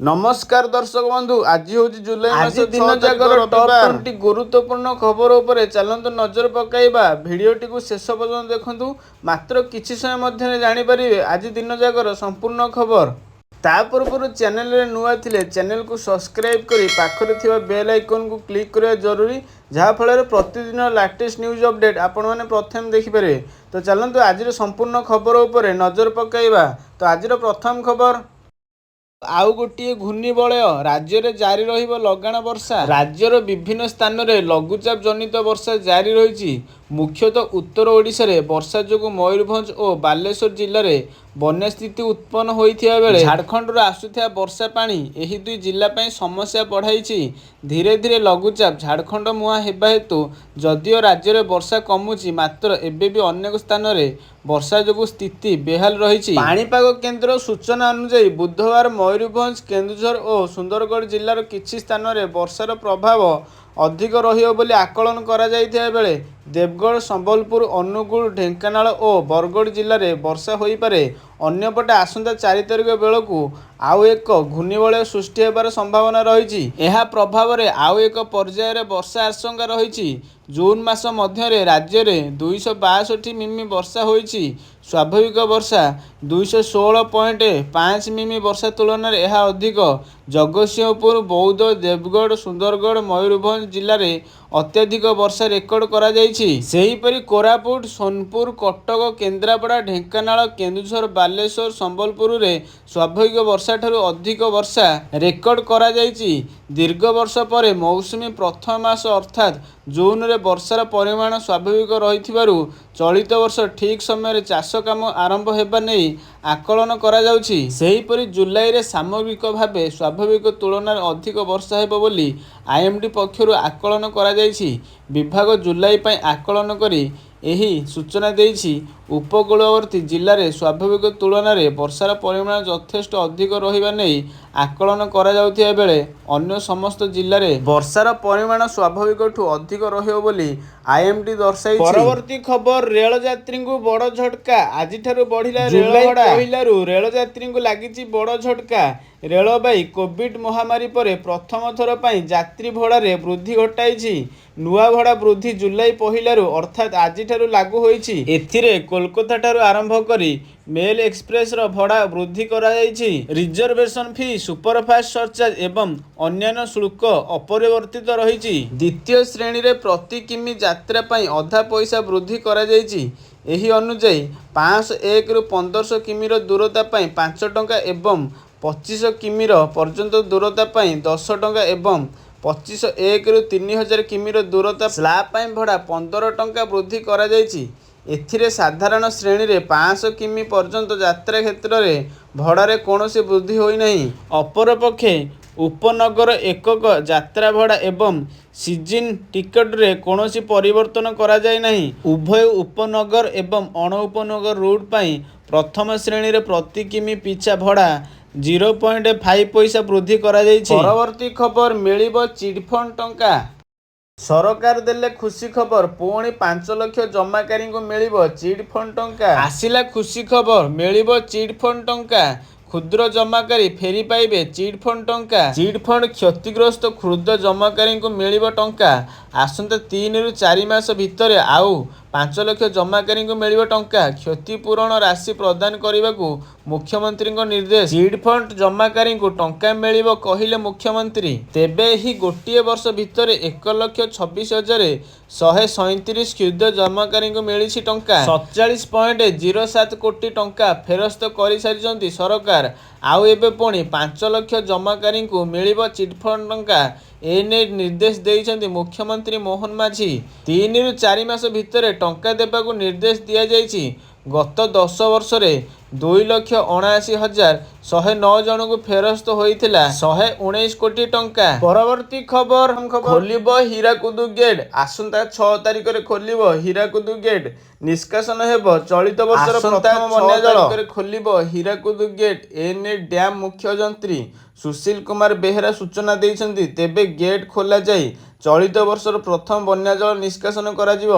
नमस्कार दर्शक बंधु, आज हूँ जुलाई मास दिन जाकर टॉप 20 गुरुत्वपूर्ण खबर उपरे चलतु नजर पकाइबा। भिडियोटी को शेष पर्यंत देखंतु, मात्र किछि समय मध्य जानिपारे आज दिन जाकर संपूर्ण खबर। ता पूर्व चैनल रे नुआ थिले चैनल को सब्सक्राइब करी पाखरे थिबा बेल आइकन को क्लिक करबा जरूरी, जहा फल प्रतिदिन लेटेस्ट न्यूज अपडेट आपण माने प्रथम देखि पारे। तो चलतु आज संपूर्ण खबर उपरे नजर पकाइबा। तो आज प्रथम खबर, आउ गोटे घूर्णिबलय राज्य में जारी रहिब लगाण वर्षा। राज्यर विभिन्न स्थान में लघुचाप जनित वर्षा जारी रही। मुख्यतः उत्तर ओडिशा रे वर्षा जोगु मयूरभंज और बालेश्वर जिले में बन्या स्थिति उत्पन्न होइथिया बेले झारखंड आसुथिया वर्षा पानी एही दुई जिला पई समस्या बढ़ाई। धीरे धीरे लघुचाप झारखंड मुहां हेबा हेतु जदियो राज्य में वर्षा कमुची, मात्र एबे भी अनेक स्थान में वर्षा जोगु स्थिति बेहाल रही। पाणीपाग केन्द्र सूचना अनुसार बुधवार मयूरभंज, केन्दुझर और सुंदरगढ़ जिलार किछि स्थान में वर्षार प्रभाव अधिक रहियो बोली आकलन करा जाइथिया बेले देवगढ़, संबलपुर, अनुगुल, ढेंकानाल और बरगढ़ जिले में वर्षा होई पारे। अन्यपटे आसंता 4 तारिख बेलू आउ एक घूर्णिबलय सृष्टि होबार संभावना रही। यह प्रभाव में आउ एक पर्यायर वर्षा आशंका रही। जून मास मध्य राज्य में 262 मिमी वर्षा होईछि। स्वाभाविक वर्षा 216.5 मिमी वर्षा तुलन में यह अधिक। जगतसिंहपुर, बौद्ध, देवगढ़, सुंदरगढ़, मयूरभंज जिले में अत्यधिक वर्षा रेकर्ड करा जाइछि। सेहीपरि कोरापुट, सोनपुर, कटक, केन्द्रापड़ा, ढेंकानाल, केन्दुझर, बालेश्वर, संबलपुर रे स्वाभाविक वर्षा ठारू अधिक वर्षा रेकर्ड करा जाइछि। दीर्घ वर्ष पर मौसुमी प्रथम मास अर्थात जून रे वर्षार परिमाण स्वाभाविक रहिथिबारु चलित वर्ष ठीक समय चाष काम आरंभ हेबा नै आकलन करा जाउछि। सेहीपरि जुलाई रे सामग्रिक भावे स्वाभाविक तुलन में अधिक वर्षा हेबो बोली आईएमडी पक्षरु आकलन करा जाइछि। विभाग जुलाई पई आकलन करी एही सूचना देइछि। उपकूलवर्ती जिले में स्वाभाविक तुलन में वर्षार परिमाण यथेष्ट अधिक रहिबा नै आकलन करा जाउथिया बेले अन्य समस्त जिले में वर्षार परिमाण स्वाभाविक ठू अधिक रहियो बोली आईएमडी दर्शाई। परवर्ती खबर, रेल यात्री को बड़ झटका। आज बढ़िला रेल भड़ा। पहिलारू रेल यात्री को लगी बड़ झटका। रेलबाई कोविड महामारी पर प्रथम थर पर यात्री भड़ारे वृद्धि घटाई। नुआ भड़ा वृद्धि जुलाई पहिलारू अर्थात आज लागू होईछि। एथिरे कोलकाता ठारू आरंभ करी मेल एक्सप्रेस रो भड़ा वृद्धि करा जाइछि। रिजर्वेशन फी, सुपरफास्ट सरचार्ज एवं अन्यान्य शुल्क अपरिवर्तित रही। द्वितीय श्रेणी रे प्रति किमी यात्रा पई अधा पैसा वृद्धि करा जाइछि। एही अनुसार 501 रु 1500 किमी दूरता पई 5 टंका एवं 25 किमी पर्यंत दूरता पई 10 टंका एवं 2501 रु 3000 किमी दूरता स्लैब पई भड़ा 15 टंका वृद्धि करा जाइछि। एथिरे साधारण श्रेणी रे 500 किमी पर्यंत यात्रा क्षेत्र में भड़ारे कौनसी वृद्धि होई नहीं। अपरपक्षे उपनगर एकक यात्रा भड़ा एवं सीजन टिकट रे कौनसी परिवर्तन करा जाय नहीं। उभय उपनगर एवं अण उपनगर रूट पई प्रथम श्रेणी रे प्रति किमी पिछा भड़ा 0.5 पैसा वृद्धि करा जाइछि। परवर्ती खबर, मिलिबो चिटफंड टंका। सरकार देले खुशी खबर, पुणी 5 लाख जमाकारी को मिलिबो चिटफंड टंका। आसिला खुशी खबर, मिलिबो चिटफंड टंका। क्षुद्र जमाकारी फेरी पाइबे चिटफंड टंका। चिटफंड क्षतिग्रस्त क्षुद्र जमाकारी को मिलिबो टंका। आसंता 3 रु 4 मास भितर आउ 5 लाख जमाकारी को मिलिबो टंका। क्षतिपूरण राशि प्रदान करने मुख्यमंत्री निर्देश। चिटफंड जमाकारी को टंका मिलिबो कहिले मुख्यमंत्री। तेबे ही गोटे वर्ष भितर 1,26,137 क्षुद्र जमाकारी को मिली टंका। 47.07 कोटी टंका फेरस्त कर सारी सरकार। आउ एबे पुणी 5 लाख जमाकारी को मिलिबो चिटफंड टंका। एने निर्देश देइछन्ति मुख्यमंत्री मोहन माझी। 3 रु 4 मास भितर टंका देबाकू निर्देश दिया जाइछि। गत 10 वर्ष रे 2,79,109 जन को फेरस्त होइथिला 119 कोटी टंका। परवर्ती खबर, खोलिबो हीराकुद गेट। आसंता 6 तारिख रे खोलिबो हीराकुद गेट। निष्कासन हेबो चलित वर्षर प्रथम बन्या जल खोलिबो हीराकुद गेट। एने डैम मुख्य जंत्री सुशील कुमार बेहेरा सूचना देइछन्ति। तेबे गेट खोला जाई ଚଳିତ ବର୍ଷର ପ୍ରଥମ ବନ୍ୟା ଜଳ ନିଷ୍କାସନ କରାଯିବ।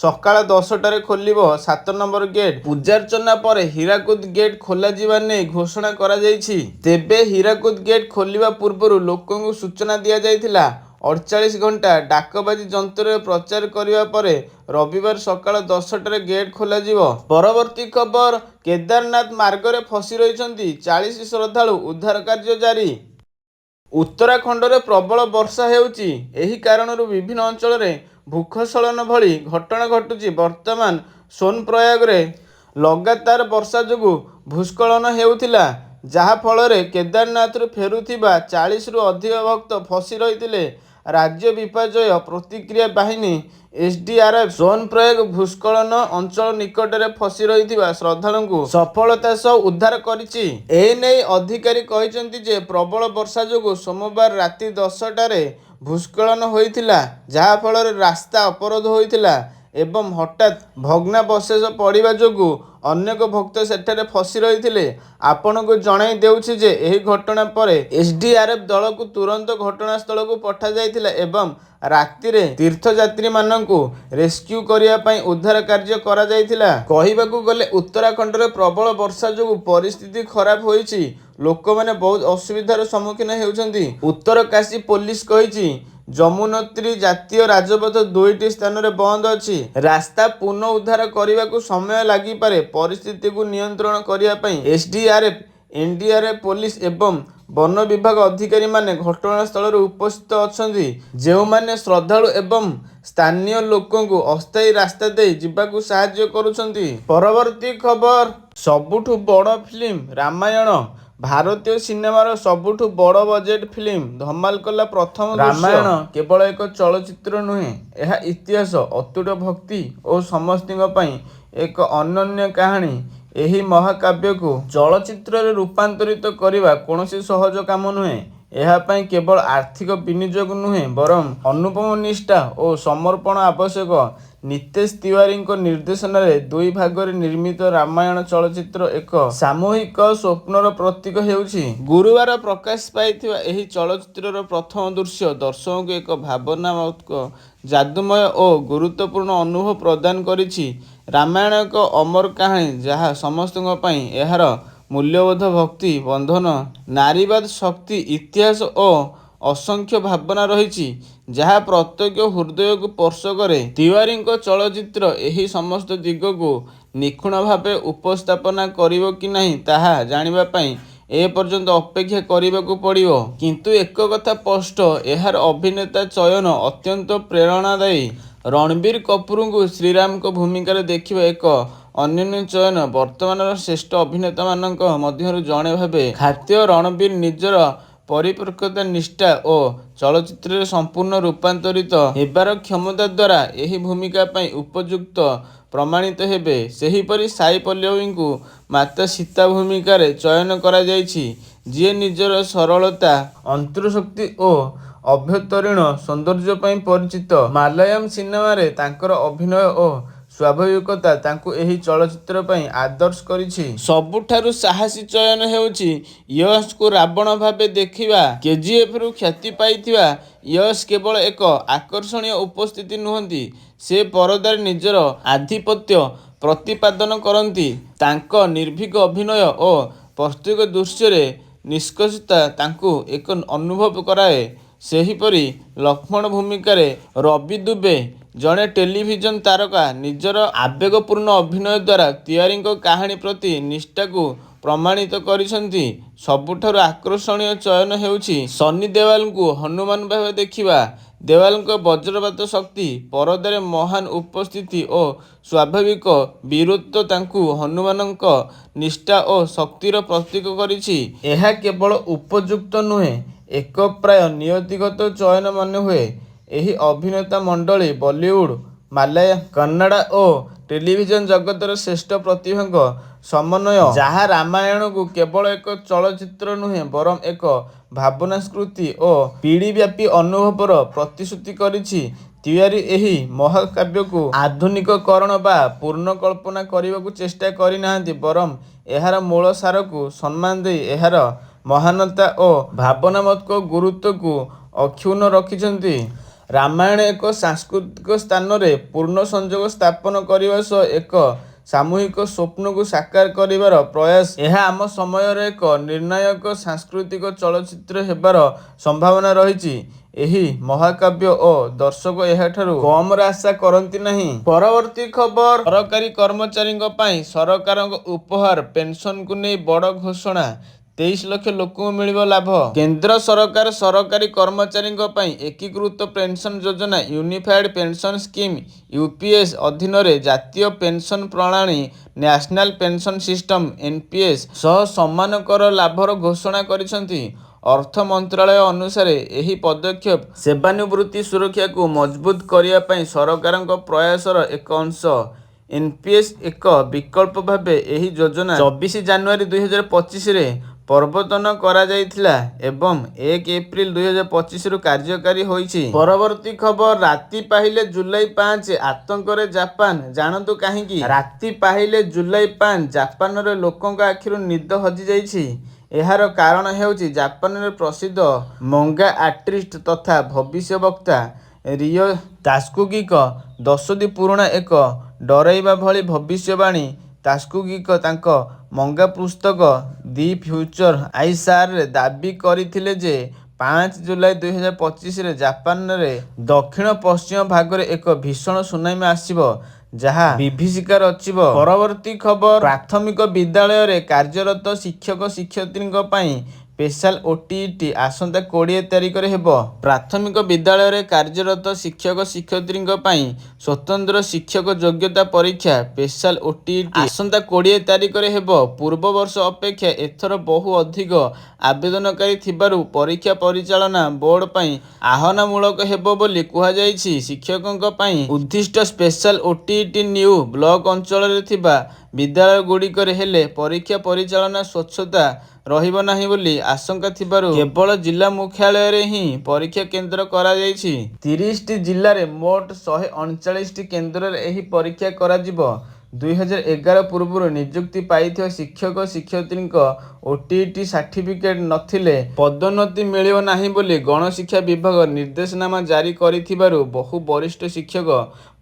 ସକାଳ 10ଟାରେ ଖୋଲିବ 7 ନମ୍ବର ଗେଟ୍। ପୂଜାର୍ଚ୍ଚନା ପରେ ହୀରାକୁଦ ଗେଟ୍ ଖୋଲାଯିବା ନେଇ ଘୋଷଣା କରାଯାଇଛି। ତେବେ ହୀରାକୁଦ ଗେଟ୍ ଖୋଲିବା ପୂର୍ବରୁ ଲୋକଙ୍କୁ ସୂଚନା ଦିଆଯାଇଥିଲା। 48 ଘଣ୍ଟା ଡାକବାଜି ଯନ୍ତ୍ରରେ ପ୍ରଚାର କରିବା ପରେ ରବିବାର ସକାଳ 10ଟାରେ ଗେଟ୍ ଖୋଲାଯିବ। ପରବର୍ତ୍ତୀ ଖବର, କେଦାରନାଥ ମାର୍ଗରେ ଫସି ରହିଛନ୍ତି 40 ଶ୍ରଦ୍ଧାଳୁ, ଉଦ୍ଧାର କାର୍ଯ୍ୟ ଜାରି। ଉତ୍ତରାଖଣ୍ଡରେ ପ୍ରବଳ ବର୍ଷା ହେଉଛି। ଏହି କାରଣରୁ ବିଭିନ୍ନ ଅଞ୍ଚଳରେ ଭୂସ୍ଖଳନ ଭଳି ଘଟଣା ଘଟୁଛି। ବର୍ତ୍ତମାନ ସୋନପ୍ରୟାଗରେ ଲଗାତାର ବର୍ଷା ଯୋଗୁଁ ଭୂସ୍ଖଳନ ହେଉଥିଲା, ଯାହା ଫଳରେ କେଦାରନାଥରୁ ଫେରୁଥିବା 40ରୁ ଅଧିକ ଭକ୍ତ ଫସି ରହିଥିଲେ। ରାଜ୍ୟ ବିପର୍ଯ୍ୟୟ ପ୍ରତିକ୍ରିୟା ବାହିନୀ ଏସ୍ଡିଆର୍ଏଫ୍ ସୋନପ୍ରୟାଗ ଭୂସ୍ଖଳନ ଅଞ୍ଚଳ ନିକଟରେ ଫସି ରହିଥିବା ଶ୍ରଦ୍ଧାଳୁଙ୍କୁ ସଫଳତା ସହ ଉଦ୍ଧାର କରିଛି। ଏନେଇ ଅଧିକାରୀ କହିଛନ୍ତି ଯେ ପ୍ରବଳ ବର୍ଷା ଯୋଗୁଁ ସୋମବାର ରାତି 10ଟାରେ ଭୂସ୍ଖଳନ ହୋଇଥିଲା, ଯାହାଫଳରେ ରାସ୍ତା ଅବରୋଧ ହୋଇଥିଲା ଏବଂ ହଠାତ୍ ଭଗ୍ନାବଶେଷ ପଡ଼ିବା ଯୋଗୁଁ ଅନେକ ଭକ୍ତ ସେଠାରେ ଫସି ରହିଥିଲେ। ଆପଣଙ୍କୁ ଜଣାଇ ଦେଉଛି ଯେ ଏହି ଘଟଣା ପରେ ଏସ୍ଡିଆର୍ଏଫ୍ ଦଳକୁ ତୁରନ୍ତ ଘଟଣାସ୍ଥଳକୁ ପଠାଯାଇଥିଲା ଏବଂ ରାତିରେ ତୀର୍ଥଯାତ୍ରୀମାନଙ୍କୁ ରେସ୍କ୍ୟୁ କରିବା ପାଇଁ ଉଦ୍ଧାର କାର୍ଯ୍ୟ କରାଯାଇଥିଲା। କହିବାକୁ ଗଲେ ଉତ୍ତରାଖଣ୍ଡରେ ପ୍ରବଳ ବର୍ଷା ଯୋଗୁଁ ପରିସ୍ଥିତି ଖରାପ ହୋଇଛି। ଲୋକମାନେ ବହୁତ ଅସୁବିଧାର ସମ୍ମୁଖୀନ ହେଉଛନ୍ତି। ଉତ୍ତରକାଶୀ ପୋଲିସ କହିଛି, ଯମୁନୋତ୍ରୀ ଜାତୀୟ ରାଜପଥ 2ଟି ସ୍ଥାନରେ ବନ୍ଦ ଅଛି। ରାସ୍ତା ପୁନଃଉଦ୍ଧାର କରିବାକୁ ସମୟ ଲାଗିପାରେ। ପରିସ୍ଥିତିକୁ ନିୟନ୍ତ୍ରଣ କରିବା ପାଇଁ ଏସ୍ଡିଆର୍ଏଫ୍, ଏନ୍ଡିଆର୍ଏଫ୍, ପୋଲିସ ଏବଂ ବନ ବିଭାଗ ଅଧିକାରୀମାନେ ଘଟଣାସ୍ଥଳରେ ଉପସ୍ଥିତ ଅଛନ୍ତି, ଯେଉଁମାନେ ଶ୍ରଦ୍ଧାଳୁ ଏବଂ ସ୍ଥାନୀୟ ଲୋକଙ୍କୁ ଅସ୍ଥାୟୀ ରାସ୍ତା ଦେଇ ଯିବାକୁ ସାହାଯ୍ୟ କରୁଛନ୍ତି। ପରବର୍ତ୍ତୀ ଖବର, ସବୁଠୁ ବଡ଼ ଫିଲ୍ମ ରାମାୟଣ। ଭାରତୀୟ ସିନେମାର ସବୁଠୁ ବଡ଼ ବଜେଟ୍ ଫିଲ୍ମ ଧମାଲ କଲା ପ୍ରଥମ ଦୃଶ୍ୟ। ରାମାୟଣ କେବଳ ଏକ ଚଳଚ୍ଚିତ୍ର ନୁହେଁ, ଏହା ଇତିହାସ, ଅତୁଟ ଭକ୍ତି ଓ ସମସ୍ତଙ୍କ ପାଇଁ ଏକ ଅନନ୍ୟ କାହାଣୀ। ଏହି ମହାକାବ୍ୟକୁ ଚଳଚ୍ଚିତ୍ରରେ ରୂପାନ୍ତରିତ କରିବା କୌଣସି ସହଜ କାମ ନୁହେଁ। ଏହା ପାଇଁ କେବଳ ଆର୍ଥିକ ବିନିଯୋଗ ନୁହେଁ, ବରଂ ଅନୁପମ ନିଷ୍ଠା ଓ ସମର୍ପଣ ଆବଶ୍ୟକ। ନିତେଶ ତିୱାରୀଙ୍କ ନିର୍ଦ୍ଦେଶନାରେ 2 ଭାଗରେ ନିର୍ମିତ ରାମାୟଣ ଚଳଚ୍ଚିତ୍ର ଏକ ସାମୂହିକ ସ୍ୱପ୍ନର ପ୍ରତୀକ ହେଉଛି। ଗୁରୁବାର ପ୍ରକାଶ ପାଇଥିବା ଏହି ଚଳଚ୍ଚିତ୍ରର ପ୍ରଥମ ଦୃଶ୍ୟ ଦର୍ଶକଙ୍କୁ ଏକ ଭାବନାତ୍ମକ, ଯାଦୁମୟ ଓ ଗୁରୁତ୍ୱପୂର୍ଣ୍ଣ ଅନୁଭବ ପ୍ରଦାନ କରିଛି। ରାମାୟଣ ଏକ ଅମର କାହାଣୀ ଯାହା ସମସ୍ତଙ୍କ ପାଇଁ ଏହାର ମୂଲ୍ୟବୋଧ, ଭକ୍ତି, ବନ୍ଧନ, ନାରୀବାଦ, ଶକ୍ତି, ଇତିହାସ ଓ ଅସଂଖ୍ୟ ଭାବନା ରହିଛି, ଯାହା ପ୍ରତ୍ୟେକ ହୃଦୟକୁ ସ୍ପର୍ଶ କରେ। ତିୱାରୀଙ୍କ ଚଳଚ୍ଚିତ୍ର ଏହି ସମସ୍ତ ଦିଗକୁ ନିଖୁଣ ଭାବେ ଉପସ୍ଥାପନା କରିବ କି ନାହିଁ ତାହା ଜାଣିବା ପାଇଁ ଏପର୍ଯ୍ୟନ୍ତ ଅପେକ୍ଷା କରିବାକୁ ପଡ଼ିବ। କିନ୍ତୁ ଏକ କଥା ସ୍ପଷ୍ଟ, ଏହାର ଅଭିନେତା ଚୟନ ଅତ୍ୟନ୍ତ ପ୍ରେରଣାଦାୟୀ। ରଣବୀର କପୁରଙ୍କୁ ଶ୍ରୀରାମଙ୍କ ଭୂମିକାରେ ଦେଖିବା ଏକ ଅନନ୍ୟ ଚୟନ। ବର୍ତ୍ତମାନର ଶ୍ରେଷ୍ଠ ଅଭିନେତାମାନଙ୍କ ମଧ୍ୟରୁ ଜଣେ ଭାବେ ଖ୍ୟାତ ରଣବୀର ନିଜର ପରିପକ୍ୱତା, ନିଷ୍ଠା ଓ ଚଳଚ୍ଚିତ୍ରରେ ସମ୍ପୂର୍ଣ୍ଣ ରୂପାନ୍ତରିତ ହେବାର କ୍ଷମତା ଦ୍ୱାରା ଏହି ଭୂମିକା ପାଇଁ ଉପଯୁକ୍ତ ପ୍ରମାଣିତ ହେବେ। ସେହିପରି ସାଇ ପଲ୍ଲବୀଙ୍କୁ ମାତା ସୀତା ଭୂମିକାରେ ଚୟନ କରାଯାଇଛି, ଯିଏ ନିଜର ସରଳତା, ଅନ୍ତର୍ଶକ୍ତି ଓ ଆଭ୍ୟନ୍ତରୀଣ ସୌନ୍ଦର୍ଯ୍ୟ ପାଇଁ ପରିଚିତ। ମାଲୟାଲମ ସିନେମାରେ ତାଙ୍କର ଅଭିନୟ ଓ ସ୍ୱାଭାବିକତା ତାଙ୍କୁ ଏହି ଚଳଚ୍ଚିତ୍ର ପାଇଁ ଆଦର୍ଶ କରିଛି। ସବୁଠାରୁ ସାହସୀ ଚୟନ ହେଉଛି ୟଶଙ୍କୁ ରାବଣ ଭାବେ ଦେଖିବା। କେଜିଏଫ୍ରୁ ଖ୍ୟାତି ପାଇଥିବା ୟଶ କେବଳ ଏକ ଆକର୍ଷଣୀୟ ଉପସ୍ଥିତି ନୁହନ୍ତି, ସେ ପରଦାରେ ନିଜର ଆଧିପତ୍ୟ ପ୍ରତିପାଦନ କରନ୍ତି। ତାଙ୍କ ନିର୍ଭୀକ ଅଭିନୟ ଓ ପ୍ରତ୍ୟେକ ଦୃଶ୍ୟରେ ନିଷ୍କଷତା ତାଙ୍କୁ ଏକ ଅନୁଭବ କରାଏ। ସେହିପରି ଲକ୍ଷ୍ମଣ ଭୂମିକାରେ ରବି ଦୁବେ, ଜଣେ ଟେଲିଭିଜନ ତାରକା, ନିଜର ଆବେଗପୂର୍ଣ୍ଣ ଅଭିନୟ ଦ୍ୱାରା ତିୱାରୀଙ୍କ କାହାଣୀ ପ୍ରତି ନିଷ୍ଠାକୁ ପ୍ରମାଣିତ କରିଛନ୍ତି। ସବୁଠାରୁ ଆକର୍ଷଣୀୟ ଚୟନ ହେଉଛି ସନ୍ନି ଦେଓଲଙ୍କୁ ହନୁମାନ ଭାବେ ଦେଖିବା। ଦେଓଲଙ୍କ ବଜ୍ରପାତ ଶକ୍ତି, ପରଦାରେ ମହାନ ଉପସ୍ଥିତି ଓ ସ୍ୱାଭାବିକ ବୀରତ୍ୱ ତାଙ୍କୁ ହନୁମାନଙ୍କ ନିଷ୍ଠା ଓ ଶକ୍ତିର ପ୍ରତୀକ କରିଛି। ଏହା କେବଳ ଉପଯୁକ୍ତ ନୁହେଁ, ଏକ ପ୍ରାୟ ନିୟତିଗତ ଚୟନ ମନେହୁଏ। ଏହି ଅଭିନେତା ମଣ୍ଡଳୀ ବଲିଉଡ୍, ମାଲୟାଲମ, କନ୍ନଡ଼ ଓ ଟେଲିଭିଜନ ଜଗତର ଶ୍ରେଷ୍ଠ ପ୍ରତିଭାଙ୍କ ସମନ୍ୱୟ, ଯାହା ରାମାୟଣକୁ କେବଳ ଏକ ଚଳଚ୍ଚିତ୍ର ନୁହେଁ ବରଂ ଏକ ଭାବନା, ସ୍ମୃତି ଓ ପିଢ଼ିବ୍ୟାପୀ ଅନୁଭବର ପ୍ରତିଶ୍ରୁତି କରିଛି। ତିୱାରୀ ଏହି ମହାକାବ୍ୟକୁ ଆଧୁନିକୀକରଣ ବା ପୁନର୍କଳ୍ପନା କରିବାକୁ ଚେଷ୍ଟା କରିନାହାନ୍ତି, ବରଂ ଏହାର ମୂଳ ସାରକୁ ସମ୍ମାନ ଦେଇ ଏହାର ମହାନତା ଓ ଭାବନାତ୍ମକ ଗୁରୁତ୍ୱକୁ ଅକ୍ଷୁଣ୍ଣ ରଖିଛନ୍ତି। ରାମାୟଣ ଏକ ସାଂସ୍କୃତିକ ସ୍ଥାନରେ ପୂର୍ଣ୍ଣ ସଂଯୋଗ ସ୍ଥାପନ କରିବା ସହ ଏକ ସାମୂହିକ ସ୍ୱପ୍ନକୁ ସାକାର କରିବାର ପ୍ରୟାସ। ଏହା ଆମ ସମୟର ଏକ ନିର୍ଣ୍ଣାୟକ ସାଂସ୍କୃତିକ ଚଳଚ୍ଚିତ୍ର ହେବାର ସମ୍ଭାବନା ରହିଛି। ଏହି ମହାକାବ୍ୟ ଓ ଦର୍ଶକ ଏହାଠାରୁ କମରେ ଆଶା କରନ୍ତି ନାହିଁ। ପରବର୍ତ୍ତୀ ଖବର, ସରକାରୀ କର୍ମଚାରୀଙ୍କ ପାଇଁ ସରକାରଙ୍କ ଉପହାର, ପେନସନକୁ ନେଇ ବଡ଼ ଘୋଷଣା। 23 ଲକ୍ଷ ଲୋକଙ୍କୁ ମିଳିବ ଲାଭ। କେନ୍ଦ୍ର ସରକାର ସରକାରୀ କର୍ମଚାରୀଙ୍କ ପାଇଁ ଏକୀକୃତ ପେନସନ ଯୋଜନା ୟୁନିଫାଏଡ୍ ପେନସନ ସ୍କିମ୍ ୟୁପିଏସ୍ ଅଧୀନରେ ଜାତୀୟ ପେନସନ ପ୍ରଣାଳୀ ନ୍ୟାସନାଲ ପେନସନ ସିଷ୍ଟମ ଏନପିଏସ୍ ସହ ସମାନ କର ଲାଭର ଘୋଷଣା କରିଛନ୍ତି। ଅର୍ଥ ମନ୍ତ୍ରାଳୟ ଅନୁସାରେ ଏହି ପଦକ୍ଷେପ ସେବାନିବୃତ୍ତି ସୁରକ୍ଷାକୁ ମଜବୁତ କରିବା ପାଇଁ ସରକାରଙ୍କ ପ୍ରୟାସର ଏକ ଅଂଶ। ଏନପିଏସ୍ ଏକ ବିକଳ୍ପ ଭାବେ ଏହି ଯୋଜନା 24 ଜାନୁଆରୀ 2025ରେ ପ୍ରବର୍ତ୍ତନ କରାଯାଇଥିଲା ଏବଂ 1 ଏପ୍ରିଲ 2025ରୁ କାର୍ଯ୍ୟକାରୀ ହୋଇଛି। ପରବର୍ତ୍ତୀ ଖବର, ରାତି ପାହିଲେ ଜୁଲାଇ 5 ଆତଙ୍କରେ ଜାପାନ, ଜାଣନ୍ତୁ କାହିଁକି? ରାତି ପାହିଲେ ଜୁଲାଇ 5 ଜାପାନର ଲୋକଙ୍କ ଆଖିରୁ ନିଦ ହଜିଯାଇଛି। ଏହାର କାରଣ ହେଉଛି ଜାପାନରେ ପ୍ରସିଦ୍ଧ ମଙ୍ଗା ଆର୍ଟିଷ୍ଟ ତଥା ଭବିଷ୍ୟବକ୍ତା ରିଓ ତାସ୍କୁଗିଙ୍କ ଦଶନ୍ଧି ପୁରୁଣା ଏକ ଡରାଇବା ଭଳି ଭବିଷ୍ୟବାଣୀ। ତାସ୍କୁଗିଙ୍କ ତାଙ୍କ ମଙ୍ଗା ପୁସ୍ତକ ଦି ଫ୍ୟୁଚର ଆଇ ସାର୍ରେ ଦାବି କରିଥିଲେ ଯେ 5 ଜୁଲାଇ 2025ରେ ଜାପାନରେ ଦକ୍ଷିଣ ପଶ୍ଚିମ ଭାଗରେ ଏକ ଭୀଷଣ ସୁନାମି ଆସିବ ଯାହା ବିଭୀଷିକା ରଚିବ। ପରବର୍ତ୍ତୀ ଖବର, ପ୍ରାଥମିକ ବିଦ୍ୟାଳୟରେ କାର୍ଯ୍ୟରତ ଶିକ୍ଷକ ଶିକ୍ଷୟିତ୍ରୀଙ୍କ ପାଇଁ ସ୍ପେଶାଲ ଓଟିଇଟି ଆସନ୍ତା 20 ତାରିଖରେ ହେବ। ପ୍ରାଥମିକ ବିଦ୍ୟାଳୟରେ କାର୍ଯ୍ୟରତ ଶିକ୍ଷକ ଶିକ୍ଷୟିତ୍ରୀଙ୍କ ପାଇଁ ସ୍ୱତନ୍ତ୍ର ଶିକ୍ଷକ ଯୋଗ୍ୟତା ପରୀକ୍ଷା ସ୍ପେଶାଲ ଓଟିଇଟି ଆସନ୍ତା 20 ତାରିଖରେ ହେବ। ପୂର୍ବ ବର୍ଷ ଅପେକ୍ଷା ଏଥର ବହୁ ଅଧିକ ଆବେଦନକାରୀ ଥିବାରୁ ପରୀକ୍ଷା ପରିଚାଳନା ବୋର୍ଡ ପାଇଁ ଆହ୍ୱାନମୂଳକ ହେବ ବୋଲି କୁହାଯାଇଛି। ଶିକ୍ଷକଙ୍କ ପାଇଁ ଉଦ୍ଦିଷ୍ଟ ସ୍ପେଶାଲ ଓଟିଇଟି ନ୍ୟୁ ବ୍ଲକ ଅଞ୍ଚଳରେ ଥିବା ବିଦ୍ୟାଳୟଗୁଡ଼ିକରେ ହେଲେ ପରୀକ୍ଷା ପରିଚାଳନା ସ୍ୱଚ୍ଛତା ରହିବ ନାହିଁ ବୋଲି ଆଶଙ୍କା ଥିବାରୁ କେବଳ ଜିଲ୍ଲା ମୁଖ୍ୟାଳୟରେ ହିଁ ପରୀକ୍ଷା କେନ୍ଦ୍ର କରାଯାଇଛି। 30ଟି ଜିଲ୍ଲାରେ ମୋଟ 139ଟି କେନ୍ଦ୍ରରେ ଏହି ପରୀକ୍ଷା କରାଯିବ। 2011 ପୂର୍ବରୁ ନିଯୁକ୍ତି ପାଇଥିବା ଶିକ୍ଷକ ଶିକ୍ଷୟିତ୍ରୀଙ୍କ ଓଟିଇଟି ସାର୍ଟିଫିକେଟ ନଥିଲେ ପଦୋନ୍ନତି ମିଳିବ ନାହିଁ ବୋଲି ଗଣଶିକ୍ଷା ବିଭାଗ ନିର୍ଦ୍ଦେଶନାମା ଜାରି କରିଥିବାରୁ ବହୁ ବରିଷ୍ଠ ଶିକ୍ଷକ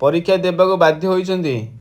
ପରୀକ୍ଷା ଦେବାକୁ ବାଧ୍ୟ ହୋଇଛନ୍ତି।